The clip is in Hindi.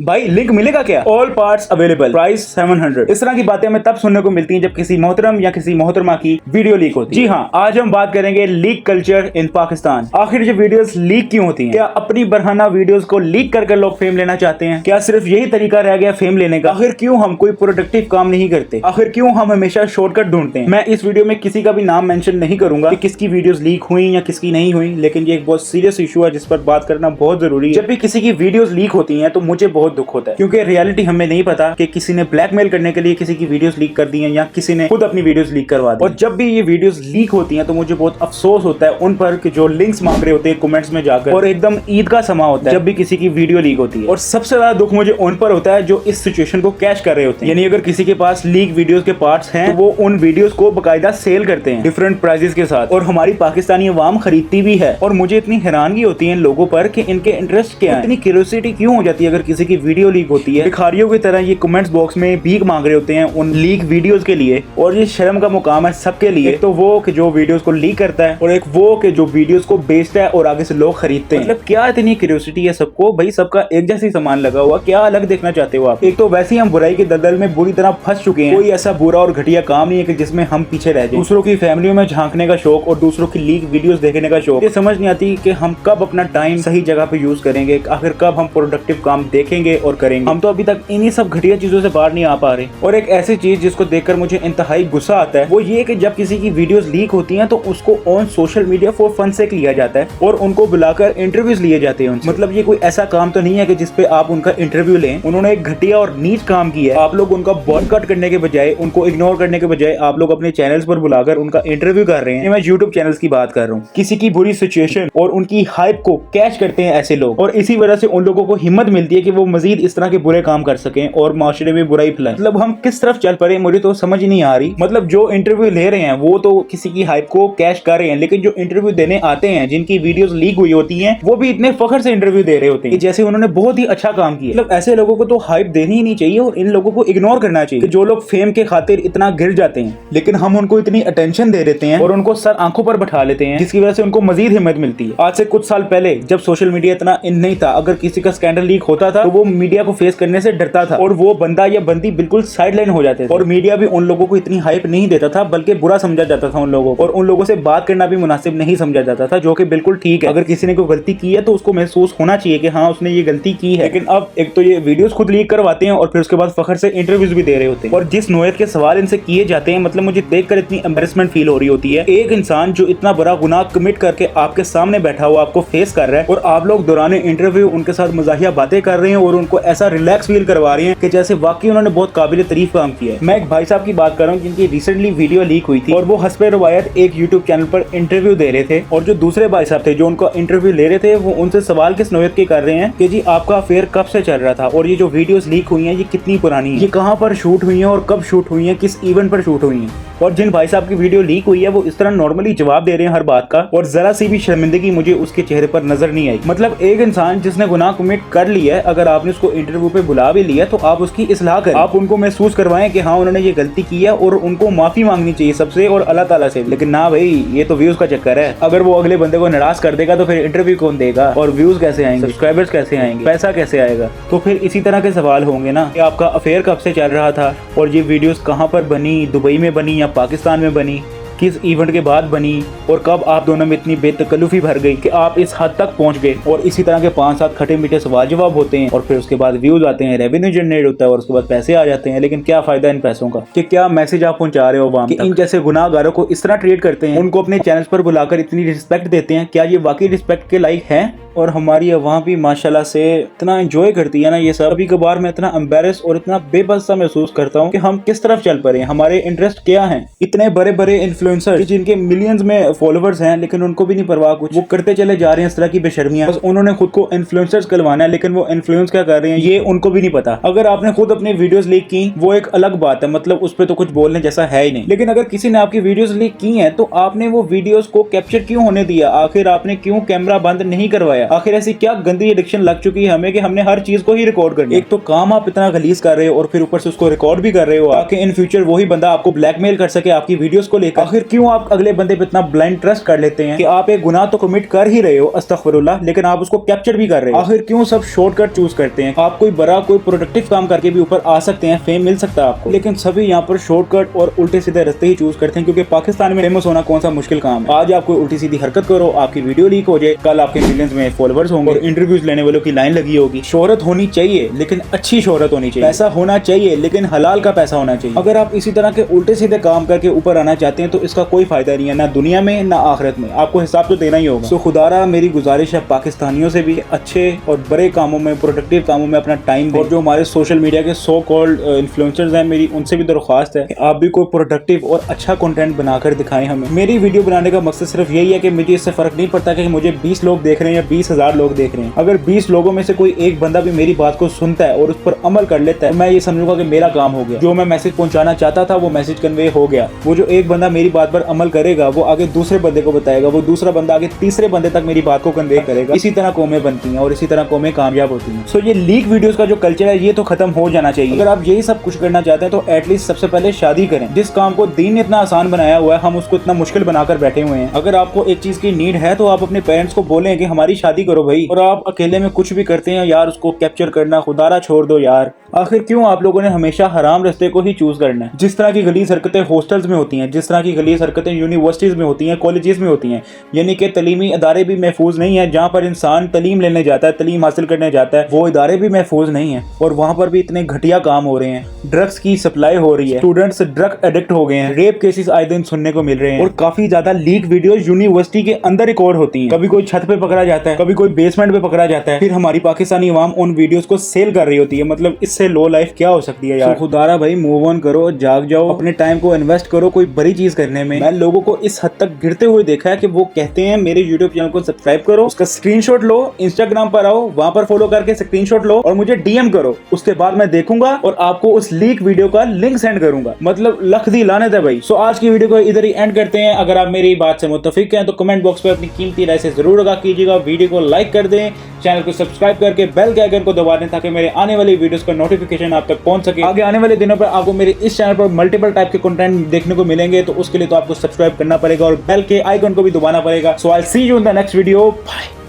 भाई लिंक मिलेगा क्या? All parts available, price 700। इस तरह की बातें हमें तब सुनने को मिलती हैं जब किसी मोहतरम या किसी मोहतरमा की वीडियो लीक होती है। जी हाँ, आज हम बात करेंगे लीक कल्चर इन पाकिस्तान। आखिर ये वीडियोस लीक क्यों होती हैं? क्या अपनी बरहाना वीडियोस को लीक करके लोग फेम लेना चाहते हैं? क्या सिर्फ यही तरीका रह गया फेम लेने का? आखिर क्यों हम कोई प्रोडक्टिव काम नहीं करते? आखिर क्यों हम हमेशा शॉर्टकट ढूंढते हैं? मैं इस वीडियो में किसी का भी नाम मेंशन नहीं करूंगा कि किसकी वीडियोस लीक हुई या किसकी नहीं हुई, लेकिन ये एक बहुत सीरियस इशू है जिस पर बात करना बहुत जरूरी है। जब भी किसी की वीडियोस लीक होती हैं तो मुझे बहुत दुख होता है, क्योंकि रियलिटी हमें नहीं पता कि किसी ने ब्लैकमेल करने के लिए किसी की वीडियोस लीक कर दी हैं या किसी ने खुद अपनी वीडियोस लीक करवा दी। और जब भी ये वीडियोस लीक होती हैं तो मुझे बहुत अफसोस होता है उन पर कि जो लिंक्स मांग रहे होते हैं कमेंट्स में जाकर, और एकदम ईद का समा होता है जब भी किसी की वीडियो लीक होती है। और सबसे ज्यादा दुख मुझे उन पर होता है जो इस सिचुएशन को कैच कर रहे होते हैं। यानी अगर किसी के पास लीक वीडियोस के पार्ट्स हैं तो वो उन वीडियोस को बकायदा सेल करते हैं डिफरेंट प्राइसेस के साथ, और हमारी पाकिस्तानी अवाम खरीदती भी है। और मुझे इतनी हैरानगी होती है इन लोगों पर कि इनके इंटरेस्ट क्या है, इतनी क्यूरियोसिटी क्यों हो जाती है अगर किसी की वीडियो लीक होती है। भिखारियों की तरह ये कमेंट्स बॉक्स में भीख मांग रहे होते हैं उन लीक वीडियोस के लिए। और ये शर्म का मुकाम है सबके लिए, एक तो वो कि जो वीडियोस को लीक करता है और एक वो कि जो वीडियोस को बेचता है और आगे से लोग खरीदते हैं। मतलब क्या इतनी क्यूरियोसिटी है सबको? भाई सबका एक जैसी सामान लगा हुआ, क्या अलग देखना चाहते हो आप? एक तो वैसे ही हम बुराई के दलदल में बुरी तरह फंस चुके हैं। कोई ऐसा बुरा और घटिया काम नहीं है कि जिसमें हम पीछे रह जाएं। दूसरों की फैमिलियों में झांकने का शौक और दूसरों की लीक वीडियोस देखने का शौक, ये समझ नहीं आती कि हम कब अपना टाइम सही जगह पे यूज करेंगे, आखिर कब हम प्रोडक्टिव काम देखेंगे और करेंगे। हम तो अभी तक इन्हीं सब घटिया चीजों से बाहर नहीं आ पा रहे। और एक ऐसी चीज जिसको देखकर मुझे इंतहाई गुस्सा आता है वो ये कि जब किसी की वीडियोस लीक होती हैं तो उसको on social media for fun से लिया जाता है और उनको बुलाकर इंटरव्यूज लिए जाते हैं उनसे। मतलब ये कोई ऐसा काम तो नहीं है कि जिसपे आप उनका इंटरव्यू लें। उन्होंने एक घटिया और नीच काम किया है, आप लोग उनका बॉयकॉट करने के बजाय, उनको इग्नोर करने के बजाय आप लोग अपने चैनल्स पर बुलाकर उनका इंटरव्यू कर रहे हैं। मैं यूट्यूब चैनल्स की बात कर रहा हूँ। किसी की बुरी सिचुएशन और उनकी हाइप को कैच करते हैं ऐसे लोग, और इसी वजह से उन लोगों को हिम्मत मिलती है कि वो मजीद इस तरह के बुरे काम कर सकें और माशरे में बुराई फैलाएं। मतलब हम किस तरफ चल पड़े मुझे तो समझ ही नहीं आ रही। मतलब जो इंटरव्यू ले रहे हैं वो तो किसी की हाइप को कैच कर रहे हैं, लेकिन जो इंटरव्यू देने आते हैं जिनकी वीडियोस लीक हुई होती हैं वो भी इतने फख्र से इंटरव्यू दे रहे होते हैं जैसे उन्होंने बहुत ही अच्छा काम किया। मतलब ऐसे लोगों को तो हाइप देनी ही नहीं चाहिए और इन लोगों को इग्नोर करना चाहिए कि जो लोग फेम के खातिर इतना गिर जाते हैं, लेकिन हम उनको इतनी अटेंशन दे देते हैं और उनको सर आंखों पर बैठा लेते हैं जिसकी वजह से उनको मजीद हिम्मत मिलती है। आज से कुछ साल पहले जब सोशल मीडिया इतना इन नहीं था, अगर किसी का स्कैंडल लीक होता था तो वो मीडिया को फेस करने से डरता था और वो बंदा या बंदी बिल्कुल साइडलाइन हो जाते थे और मीडिया भी उन लोगों को इतनी हाइप नहीं देता था, बल्कि बुरा समझा जाता था उन लोगों को, और उन लोगों से बात करना भी मुनासिब नहीं समझा जाता था, जो कि बिल्कुल ठीक है। अगर किसी ने कोई गलती की है तो उसको महसूस होना चाहिए कि हाँ उसने ये गलती की है। लेकिन अब एक तो ये वीडियोस खुद लीक करवाते हैं और फिर उसके बाद फखर से इंटरव्यूज भी दे रहे होते हैं, और जिस नोयत के सवाल इनसे किए जाते हैं, मतलब मुझे देखकर इतनी एम्बैरेसमेंट फील हो रही होती है। एक इंसान जो इतना बड़ा गुनाह कमिट करके आपके सामने बैठा हुआ आपको फेस कर रहा है और आप लोग दौरान इंटरव्यू उनके साथ मजाहिया बातें कर रहे हैं और उनको ऐसा रिलैक्स फील करवा रहे हैं कि जैसे वाकई उन्होंने बहुत काबिल तारीफ काम किया है। मैं एक भाई साहब की बात कर रहा हूँ जिनकी रिसेंटली वीडियो लीक हुई थी और वो हस्बे रवायत एक यूट्यूब चैनल पर इंटरव्यू दे रहे थे, और जो दूसरे भाई साहब थे जो उनका इंटरव्यू ले रहे थे वो उनसे सवाल किस नोयत के कर रहे हैं कि जी आपका अफेयर कब से चल रहा था और ये जो वीडियोस लीक हुई हैं ये कितनी पुरानी है, ये कहाँ पर शूट हुई है और कब शूट हुई है, किस इवेंट पर शूट हुई है। और जिन भाई साहब की वीडियो लीक हुई है वो इस तरह नॉर्मली जवाब दे रहे हैं हर बात का, और जरा सी भी शर्मिंदगी मुझे उसके चेहरे पर नजर नहीं आई। मतलब एक इंसान जिसने गुनाह कमिट कर लिया है, अगर आपने उसको इंटरव्यू पे बुला भी लिया तो आप उसकी इस्लाह करें, आप उनको महसूस करवाएं कि हाँ उन्होंने ये गलती की है और उनको माफी मांगनी चाहिए सबसे और अल्लाह ताला से। लेकिन ना भाई, ये तो व्यूज का चक्कर है। अगर वो अगले बंदे को नाराज कर देगा तो फिर इंटरव्यू कौन देगा और व्यूज कैसे आएंगे, सब्सक्राइबर्स कैसे आएंगे, पैसा कैसे आएगा? तो फिर इसी तरह के सवाल होंगे ना कि आपका अफेयर कब से चल रहा था और ये वीडियोस कहाँ पर बनी, दुबई में बनी या पाकिस्तान में बनी, किस इवेंट के बाद बनी, और कब आप दोनों में इतनी बेतकल्लुफी भर गई कि आप इस हद तक पहुंच गए। और इसी तरह के 5-7 खटे मीठे सवाल जवाब होते हैं और फिर उसके बाद व्यूज आते हैं, रेवेन्यू जनरेट होता है और उसके बाद पैसे आ जाते हैं। लेकिन क्या फायदा इन पैसों का? कि क्या मैसेज आप पहुंचा रहे हो अवाम तक? इन जैसे गुनाहगारों को इस तरह ट्रीट करते हैं, उनको अपने चैनल्स पर बुलाकर इतनी रिस्पेक्ट देते हैं, क्या ये वाकई रिस्पेक्ट के लायक है? और हमारी अवाम भी माशाल्लाह से इतना एंजॉय करती है ना ये सब। कभी कभार मैं इतना एम्बेरस और इतना बेबस सा महसूस करता हूँ कि हम किस तरफ चल पड़े हैं, हमारे इंटरेस्ट क्या हैं। इतने बड़े बड़े इन्फ्लुएंसर जिनके मिलियंस में फॉलोवर्स हैं लेकिन उनको भी नहीं परवाह कुछ, वो करते चले जा रहे हैं इस तरह की बेशर्मियां। बस उन्होंने खुद को इन्फ्लुएंसर्स कहलवाना है, लेकिन वो इन्फ्लुएंस क्या कर रहे हैं ये उनको भी नहीं पता। अगर आपने खुद अपनी वीडियोस लीक की वो एक अलग बात है, मतलब उस पर तो कुछ बोलने जैसा है ही नहीं। लेकिन अगर किसी ने आपकी वीडियोस लीक की है तो आपने वो वीडियोस को कैप्चर क्यों होने दिया? आखिर आपने क्यों कैमरा बंद नहीं करवाया? आखिर ऐसी क्या गंदी एडिक्शन लग चुकी है हमें कि हमने हर चीज को ही रिकॉर्ड करना। एक तो काम आप इतना गलीज कर रहे हो और फिर ऊपर से उसको रिकॉर्ड भी कर रहे हो ताकि इन फ्यूचर वही बंदा आपको ब्लैकमेल कर सके आपकी वीडियोस को लेकर। आखिर आखिर क्यों आप अगले बंदे पे इतना ब्लाइंड ट्रस्ट कर लेते हैं कि आप एक गुनाह तो कमिट कर ही रहे हो, अस्तगफिरुल्लाह, लेकिन आप उसको कैप्चर भी कर रहे हो। आखिर क्यों सब शॉर्टकट चूज करते हैं? आप कोई बड़ा कोई प्रोडक्टिव काम करके भी ऊपर आ सकते हैं, फेम मिल सकता है आपको, लेकिन सभी यहाँ पर शॉर्टकट और उल्टे सीधे रास्ते ही चूज करते हैं, क्योंकि पाकिस्तान में फेमस होना कौन सा मुश्किल काम है। आज आप कोई उल्टी सीधी हरकत करो, आपकी वीडियो लीक हो जाए, कल आपके मिलियंस में फॉलोवर्स होंगे और इंटरव्यूज लेने वालों की लाइन लगी होगी। शोहरत होनी चाहिए लेकिन अच्छी शोहरत होनी चाहिए, पैसा होना चाहिए लेकिन हलाल का पैसा होना चाहिए। अगर आप इसी तरह के उल्टे सीधे काम करके ऊपर आना चाहते हैं तो इसका कोई फायदा नहीं है, ना दुनिया में ना आखिरत में। आपको हिसाब तो देना ही होगा। सो खुदारा मेरी गुजारिश है पाकिस्तानियों से भी, अच्छे और बड़े कामों में, प्रोडक्टिव कामों में अपना टाइम दें। और जो हमारे सोशल मीडिया के सो कॉल्ड इन्फ्लुएंसर्स हैं, मेरी उनसे भी दरख्वास्त है कि आप भी कोई प्रोडक्टिव और अच्छा कंटेंट बनाकर दिखाएं हमें। मेरी वीडियो बनाने का मकसद सिर्फ यही है कि मुझे इससे फर्क नहीं पड़ता कि मुझे 20 लोग देख रहे हैं या 20,000 लोग देख रहे हैं। अगर 20 लोगों में से कोई एक बंदा भी मेरी बात को सुनता है और उस पर अमल कर लेता है, मैं ये समझूंगा कि मेरा काम हो गया। जो मैं मैसेज पहुंचाना चाहता था वो मैसेज कन्वे हो गया। वो जो एक बंदा मेरी बात पर अमल करेगा वो आगे दूसरे बंदे को बताएगा, वो दूसरा बंदा आगे तीसरे बंदे तक मेरी बात को कन्वे करेगा। इसी तरह कौमें बनती हैं और इसी तरह कौमें कामयाब होती हैं। सो ये लीक वीडियोस का जो कल्चर है ये तो खत्म हो जाना चाहिए। अगर आप यही सब कुछ करना चाहते हैं तो एटलीस्ट सबसे पहले शादी करें। जिस काम को दीन ने इतना आसान बनाया हुआ है, हम उसको इतना मुश्किल बनाकर बैठे हुए हैं। अगर आपको एक चीज की नीड है तो आप अपने पेरेंट्स को बोलें कि हमारी शादी करो भाई। और आप अकेले में कुछ भी करते हैं यार, उसको कैप्चर करना खुदारा छोड़ दो यार। आखिर क्यों आप लोगों ने हमेशा हराम रास्ते को ही चूज करना है? जिस तरह की गलीज हरकतें हॉस्टल्स में होती हैं, जिस तरह की गलीज हरकतें यूनिवर्सिटीज में होती हैं, कॉलेजेस में होती हैं, यानी कि तलीमी इदारे भी महफूज नहीं है। जहाँ पर इंसान तलीम लेने जाता है, तलीम हासिल करने जाता है, वो इदारे भी महफूज नहीं है और वहाँ पर भी इतने घटिया काम हो रहे हैं। ड्रग्स की सप्लाई हो रही है, स्टूडेंट्स ड्रग एडिक्ट हो गए हैं, रेप केसेस आए दिन सुनने को मिल रहे हैं और काफी ज्यादा लीक वीडियो यूनिवर्सिटी के अंदर रिकॉर्ड होती हैं। कभी कोई छत पे पकड़ा जाता है, कभी कोई बेसमेंट पे पकड़ा जाता है, फिर हमारी पाकिस्तानी अवाम उन वीडियोस को सेल कर रही होती है। मतलब इससे लो लाइफ क्या हो सकती है यार। खुदारा भाई मूव ऑन करो, जाग जाओ, अपने टाइम को इन्वेस्ट करो कोई बड़ी चीज करने में। मैं लोगों को इस हद तक गिरते हुए देखा है कि वो कहते हैं मेरे यूट्यूब चैनल को सब्सक्राइब करो, उसका स्क्रीनशॉट लो, इंस्टाग्राम पर आओ, वहां पर फॉलो करके स्क्रीनशॉट लो और मुझे डीएम करो। उसके बाद मैं देखूंगा और आपको उस लीक वीडियो का लिंक सेंड करूंगा। मतलब लख दी लानत है भाई। सो आज की वीडियो को इधर ही एंड करते हैं। अगर आप मेरी बात से मुत्तफिक हैं तो कमेंट बॉक्स में अपनी कीमती राय से जरूर आगाह कीजिएगा। वीडियो को लाइक कर दें, चैनल को सब्सक्राइब करके बेल के आइकन को दबा दें ताकि मेरे आने वाली वीडियोस का नोटिफिकेशन आप तक पहुंच सके। आगे आने वाले दिनों पर आपको मेरे इस चैनल पर मल्टीपल टाइप के कंटेंट देखने को मिलेंगे, तो उसके लिए तो आपको सब्सक्राइब करना पड़ेगा और बेल के आइकन को भी दबाना पड़ेगा। So I see you in the next video. Bye.